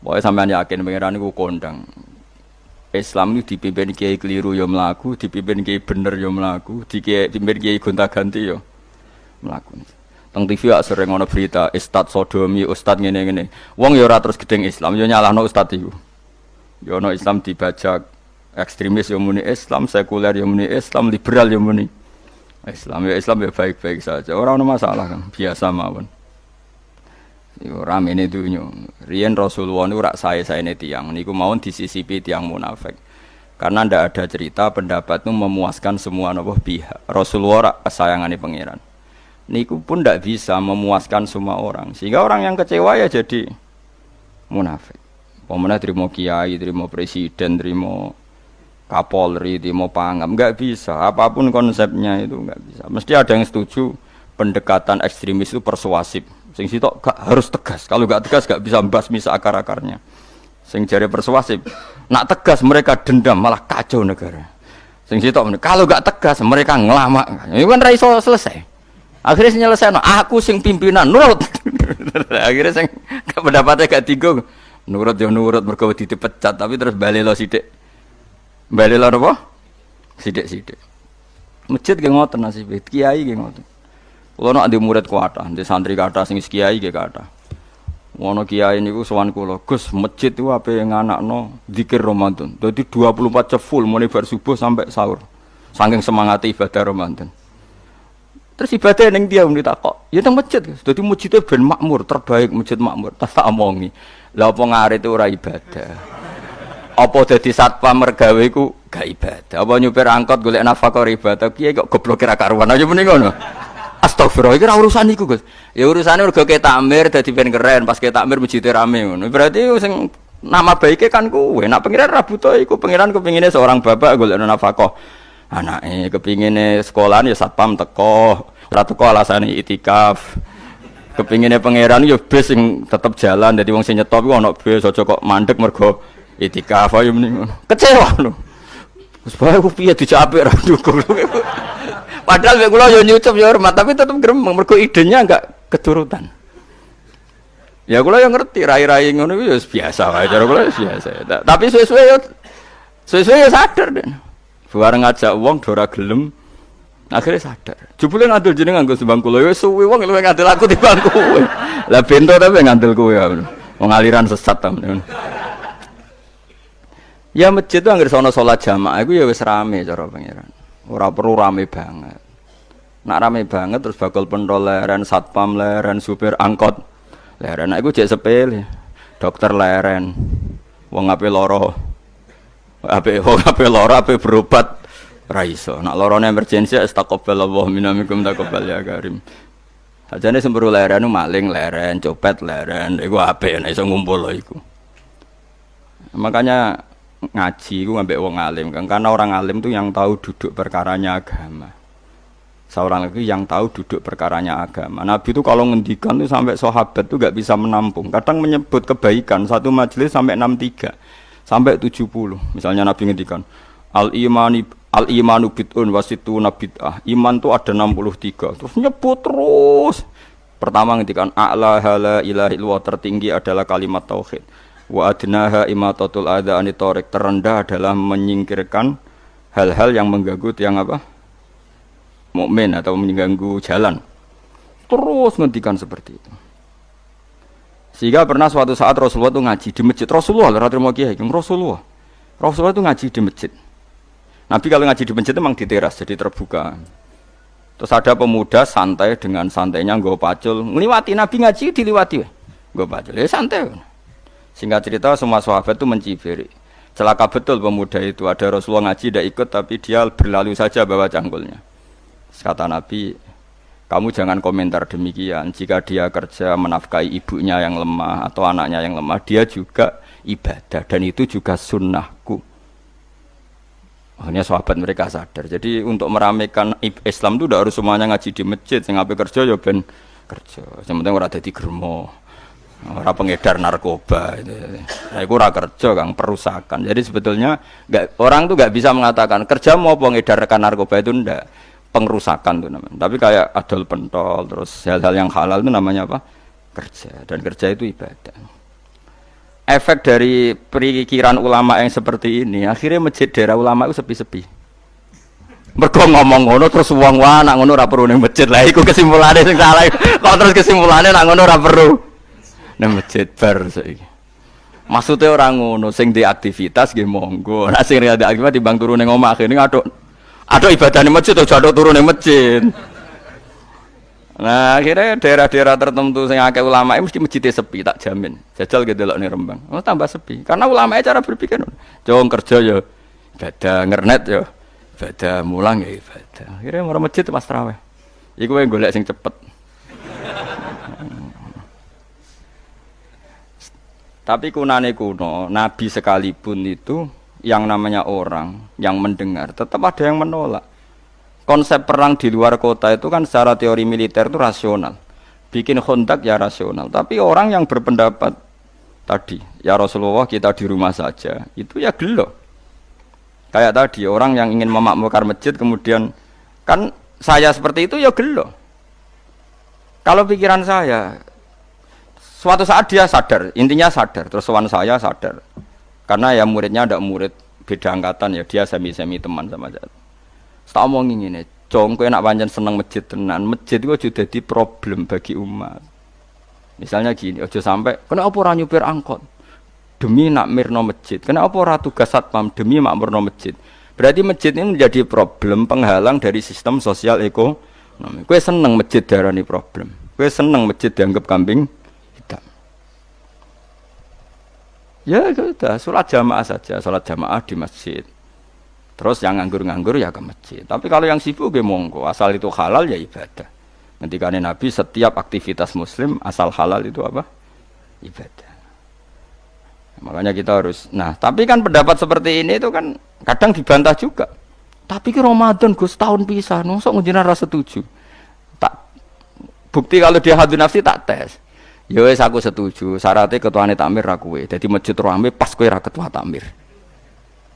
Pokoke sampean yakin pangeran iku kondang. Islam itu dipimpin kiai keliru ya mlaku, dipimpin kiai bener ya mlaku, dipimpin kiai gonta-ganti ya mlaku. Teng TV sering ana berita ustad sodomi, ustad ngene-ngene. Wong ya ora terus gedeng Islam, ya nyalahno ustad iku. Ya ana Islam dibajak, ekstremis ya muni Islam, sekuler ya muni Islam, liberal ya muni Islam. Ya Islam ya baik-baik saja. Ora ana masalah kan, biasa mawon. Yo ramene dunyo. Riyen Rasulullah niku rak sae-saene tiyang niku mawon disisipi tiyang munafik. Karena ndak ada cerita pendapat itu memuaskan semua napa pihak. Rasulullah rak kesayangane pangeran. Niku pun ndak bisa memuaskan semua orang. Sehingga orang yang kecewa ya jadi munafik. Pemene trimo kiai, trimo presiden, trimo kapolri, trimo pangam, enggak bisa. Apapun konsepnya itu enggak bisa. Mesti ada yang setuju pendekatan ekstremis itu persuasif. Sing sitok gak harus tegas. Kalau gak tegas gak bisa basmi seakar-akarnya. Sing jare persuasif, nak tegas mereka dendam malah kacau negara. Sing sitok kalau gak tegas mereka ngelamak. Itu kan ra iso selesai. Akhirnya nyelesaino aku sing pimpinan nurut. Akhirnya sing pendapatnya gak tigo. Nurut ya nurut mergo dipecat tapi terus bali lo sithik. Bali lo apa? Sithik-sithik. Masjid ge ngoten nasibe, kiai ge ngoten. Kulo nek ade murid kuatah, ade santri kathah sing kiai ge kathah. Wono kiai niku sowan kula, Gus, masjid iku ape nganakno zikir Ramadan. Dadi 24 jam full mulai bar subuh sampai sahur. Saking semangate ibadah Ramadan. Terus ibadah ning dia muni takok. Ya teng masjid, Gus. Dadi masjidé ben makmur, terbaik masjid makmur. Tak omongi. Lah apa ngarit itu ora ibadah. Apa dadi satpam mergawe iku gak ibadah. Apa nyupir angkot golek nafkah ibadah. Kiai kok goblok kira karuan aja muni ngono. Astagfirullah, iki ora urusan iku, Gus. Ya urusane mergo ke takmir dadi ben keren, pas ke takmir masjid rame ngono. Berarti sing nama baike kan kuwe. Nek pengiran ra butuh iku, pengiran kepingine seorang bapak golek nafkah. Anake kepingine sekolahan ya satpam teko, ora teko alasane itikaf. Kepingine pangeran ya bis sing tetep jalan, dadi wong sing nyetop iku ana bis aja kok mandek mergo itikaf ayo mending. Kecewa lho. Wis bae ku piye dicapik ra ndukung. Padahal mek kula yo nyucup yo hormat tapi tetep gremeng mergo idenya enggak keturutan. Ya kula yo ngerti rai-rai ngono iku yo biasa wae cara kula biasa. Tapi suwe-suwe yo sadar den. Bareng ngajak wong do ora gelem akhirnya sadar. Jebule ngandel jeneng nganggo sembang kula yo suwe wong luwih ngandel aku timbang kowe. Lah bento tapi ngandel kowe ya. Wong aliran sesat ta. Ya masjid itu anggere sono salat jamaah iku ya wis rame cara pangeran. Ora perlu rame banget. Nak rame banget terus bakal pentol leren, satpam leren, supir angkot leren. Nah iku jek sepele. Dokter leren. Wong ape lara. Ape lara ape berobat ra iso. Nak larane emergensi astagfirullah minamikum taqabbal ya karim. Sajane semburu leren maling leren, copet leren. Iku ape nek iso ngumpul iku. Makanya ngaji itu ngambil wong alim kan, karena orang alim itu yang tahu duduk perkaranya agama. Seorang lagi yang tahu duduk perkaranya agama. Nabi itu kalau ngendikan itu sampai sahabat itu gak bisa menampung. Kadang menyebut kebaikan satu majelis sampai 63 sampai 70. Misalnya Nabi ngendikan al imanu bid'un wasituna bid'ah. Iman itu ada 63. Terus nyebut terus. Pertama ngendikan a'la la ilaha illallah, tertinggi adalah kalimat tauhid. Wa adnaha imatatul adza anit thariq, terendah adalah menyingkirkan hal-hal yang mengganggu tiang apa? Mukmin atau mengganggu jalan. Terus ngendikan seperti itu. Sehingga pernah suatu saat Rasulullah itu ngaji di masjid. Rasulullah itu ngaji di masjid. Nabi kalau ngaji di masjid itu memang di teras, jadi terbuka. Terus ada pemuda santai dengan santainya nggo pacul, ngliwati Nabi ngaji diliwati. Nggo pacul, ya santai. Singkat cerita semua sahabat itu mencibiri. Celaka betul pemuda itu, ada Rasulullah ngaji tidak ikut tapi dia berlalu saja bawa cangkulnya. Kata Nabi, kamu jangan komentar demikian. Jika dia kerja menafkahi ibunya yang lemah atau anaknya yang lemah, dia juga ibadah dan itu juga sunnahku. Akhirnya sahabat mereka sadar. Jadi untuk meramaikan Islam itu tidak harus semuanya ngaji di masjid. Sing ape kerja ya ben kerja. Yang penting ora dadi germo. Orang pengedar narkoba itu, nah, itu orang kerja kang perusakan. Jadi sebetulnya orang tuh nggak bisa mengatakan kerja mau pengedarkan narkoba itu ndak, pengrusakan tuh namanya. Tapi kayak adol pentol terus hal-hal yang halal itu namanya apa? Kerja. Dan kerja itu ibadah. efek dari pikiran ulama yang seperti ini, akhirnya masjid daerah ulama itu sepi-sepi. Mergo ngomong ngono terus wong wae nak ngono ora perlu ning masjid. Lah iku kesimpulane sing salah. Kok terus kesimpulane nak ngono ora perlu ning masjid bar saiki. Maksudnya orang ngono sing di aktivitas nggih monggo. Nek sing ada aktivitas timbang turu ning omah akhire aduk ibadah ning masjid aja aduk turu ning masjid. Nah, akhirnya daerah-daerah tertentu sing akeh ulama mesti masjidnya sepi, tak jamin. Jajal gitu delok ning Rembang. Oh, tambah sepi. Karena ulama cara berpikir jong kerja ya ibadah, ngernet ya ibadah, mulang ya ibadah. Akhirnya mau masjid pas tarawih. Iku yang golek sing cepet. Tapi kunane kuno, Nabi sekalipun itu yang namanya orang yang mendengar, tetap ada yang menolak. Konsep perang di luar kota itu kan secara teori militer itu rasional. Bikin kontak ya rasional. Tapi orang yang berpendapat tadi, ya Rasulullah kita di rumah saja, itu ya gelo. Kayak tadi, orang yang ingin memakmurkan masjid kemudian, kan saya seperti itu ya gelo. Kalau pikiran saya, suatu saat dia sadar, intinya sadar, terus sowan saya sadar. Karena ya muridnya ada murid beda angkatan ya, dia semi-semi teman sama saya. Tak omongin ngene, Cong kowe nak pancen seneng masjid tenan, masjid itu aja dadi problem bagi umat. Misalnya gini, aja sampai kenapa ora nyupir angkot demi nak mirno masjid, kenapa ora tugas satpam demi makmurno masjid. Berarti masjid ini menjadi problem penghalang dari sistem sosial ekonomi. Kowe seneng masjid darani problem. Kowe seneng masjid dianggap kambing hitam. Ya sudah, sholat jamaah saja, sholat jamaah di masjid. Terus yang nganggur-nganggur ya ke masjid. Tapi kalau yang sibuk ya monggo, asal itu halal ya ibadah. Ngendikane Nabi setiap aktivitas muslim asal halal itu apa? Ibadah. Makanya kita harus. Nah, tapi kan pendapat seperti ini itu kan kadang dibantah juga. Tapi ke Ramadan Gus tahun pisah, mosok njenengan ra setuju. Tak bukti kalau dia hadun nafsi tak tes. Ya wis aku setuju, syaratnya ketuane takmir ra kowe. Dadi masjid rame pas kowe ra ketua takmir.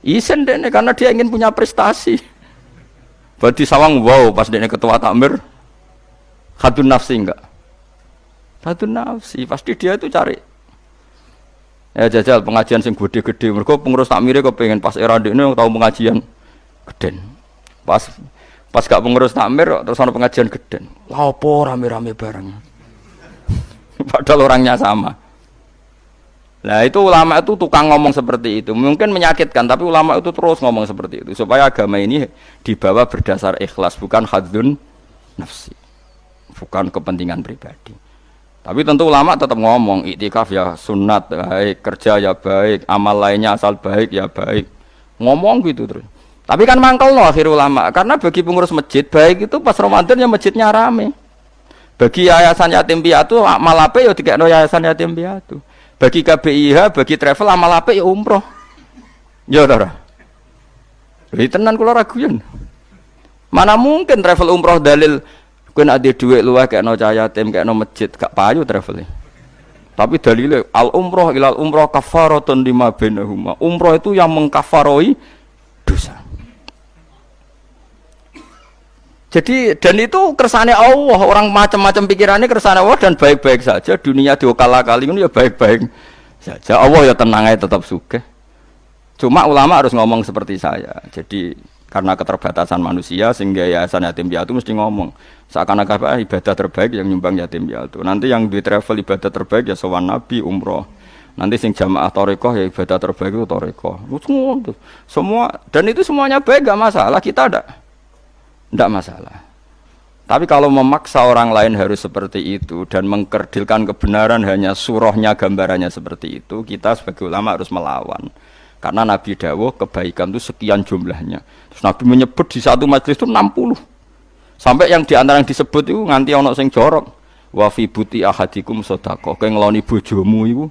Isen deh karena dia ingin punya prestasi. Berarti sawang wow pas dia ketua takmir hadun nafsi enggak? Hadun nafsi pasti dia itu cari. Ya jajal pengajian sing gede-gede. Mergo pengurus takmire kepengin pas era ndekne tau pengajian geden. Pas gak pengurus takmir terus ana pengajian geden. Lah opo rame-rame bareng. Padahal orangnya sama. Nah itu ulama itu tukang ngomong seperti itu. Mungkin menyakitkan, tapi ulama itu terus ngomong seperti itu supaya agama ini dibawa berdasar ikhlas, bukan hadzun nafsi, bukan kepentingan pribadi. Tapi tentu ulama tetap ngomong iktikaf ya sunat baik, kerja ya baik, amal lainnya asal baik ya baik. Ngomong gitu terus. Tapi kan mangkel loh akhir ulama, karena bagi pengurus masjid baik itu pas Ramadan ya masjidnya rame. Bagi yayasan yatim piatu amal ape ya dikekno yayasan yatim piatu. Bagi KBIH, bagi travel amal apik ya umroh. Ya ora. Lha tenan kula raguyen. Mana mungkin travel umroh dalil kowe nek duwe dhuwit luwih kekno cah yatim, kekno masjid, gak payu travel. Tapi dalile al umroh ilal umroh kafaratun lima bainahuma. Umroh itu yang mengkafaroi dosa. Jadi dan itu kersane Allah, orang macam-macam pikirannya kersane Allah dan baik-baik saja. Dunia diokal-akali ini ya baik-baik saja. Allah ya tenang aja tetap sugih. Cuma ulama harus ngomong seperti saya. Jadi karena keterbatasan manusia sehingga yayasan yatim piatu mesti ngomong seakan-akan ibadah terbaik yang nyumbang yatim piatu. Nanti yang di travel ibadah terbaik ya sowan Nabi umroh. Nanti sing jamaah thariqah ya ibadah terbaik itu thariqah. Semua dan itu semuanya baik gak masalah, kita tidak masalah. Tapi kalau memaksa orang lain harus seperti itu dan mengkerdilkan kebenaran hanya surahnya gambarannya seperti itu, kita sebagai ulama harus melawan. Karena Nabi dawuh kebaikan itu sekian jumlahnya. Terus Nabi menyebut di satu majelis itu 60. Sampai yang di antara yang disebut itu nganti ana sing jorok. Wa fi buti ahadikum sedekah. Kowe ngeloni bojomu iku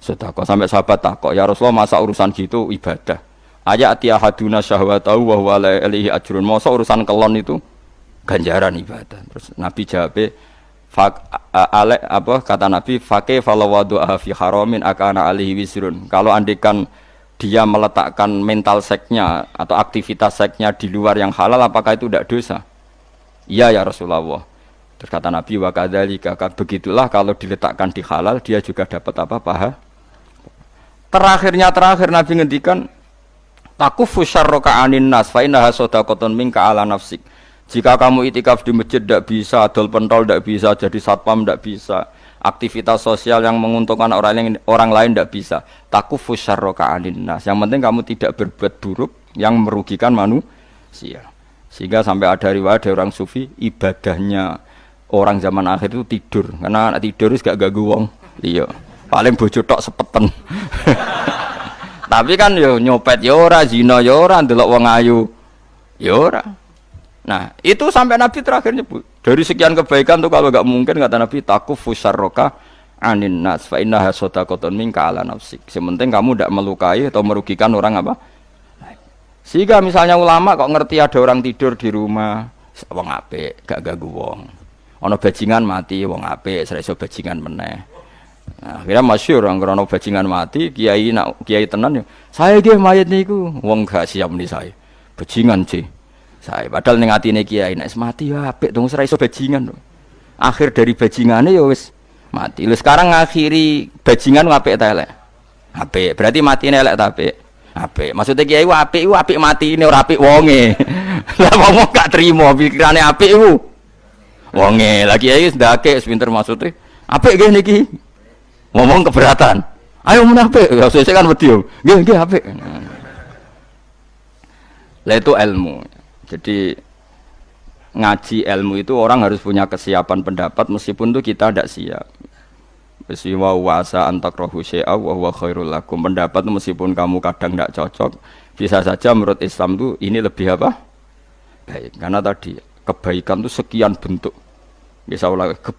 sedekah. Sampai sahabat takok, "Ya Rasulullah, masa urusan gitu ibadah?" Ayati ahaduna syahwatahu wa huwa alaihi ajrun. Masa urusan kelon itu ganjaran ibadah. Terus Nabi jawab, kata Nabi, "Faqih falawadu'a fi haramin akana alaihi wisrun." Kalau andikan dia meletakkan mental seksnya atau aktivitas seksnya di luar yang halal, apakah itu tidak dosa? Iya ya Rasulullah. Terus kata Nabi, "Wa kadzalika," begitulah kalau diletakkan di halal dia juga dapat apa? Pahala. terakhir Nabi ngendikan takufu syarraka anin nas fa innaha shadaqatun minka ala nafsik. Jika kamu itikaf di masjid tidak bisa, adol pentol tidak bisa, jadi satpam tidak bisa, aktivitas sosial yang menguntungkan orang lain tidak bisa. Takufu syarraka anin nas. Yang penting kamu tidak berbuat buruk yang merugikan manusia. Sehingga sampai ada riwayat dari orang sufi, ibadahnya orang zaman akhir itu tidur. Karena anak tidur itu gak ganggu wong. Iya. Paling bojo tok sepeten. Tapi kan yo nyopet yo ora, zina yo ora, ndelok wong ayu yo ora. Nah, itu sampai Nabi terakhir nyebut. Dari sekian kebaikan tuh kalau enggak mungkin kata Nabi takufu syarraka anin nas fa innaha shadaqatun minka ala nafsik. Sementing kamu tidak melukai atau merugikan orang apa? Sehingga misalnya ulama kok ngerti ada orang tidur di rumah, wong apik, gak ganggu wong. Ana bajingan mati, wong apik, ora iso bajingan meneh. Nah, akhirnya masyhur orang krono bajingan mati, kiai tenan yo. Saya nggih mayit niku, wong gak siap ni saya. Bajingan sih. Saya padahal ning atine kiai nek mati ya apik dong ora iso bajingan. Akhir dari bajingane ya wis mati. Lha sekarang ngakhiri bajingan apik ta elek? Apik. Berarti matine elek ta apik? Apik. Maksudnya kiai ku apik matine ora apik wonge. Lah wong gak trimo pikirane apik iku. Wonge. Lah kiai wis ndake pinter maksudnya. Apik nggih niki. Ngomong keberatan. Ayo mun apik. Ya sesuk kan wedi yo. Nggih apik. Lah itu ilmu. Jadi ngaji ilmu itu orang harus punya kesiapan pendapat meskipun itu kita tidak siap. Wa wasa antakrahu syai'a wa huwa khairul lakum. Pendapat itu meskipun kamu kadang tidak cocok, bisa saja menurut Islam itu ini lebih apa? Baik. Karena tadi kebaikan itu sekian bentuk. Bisa ulang kebaikan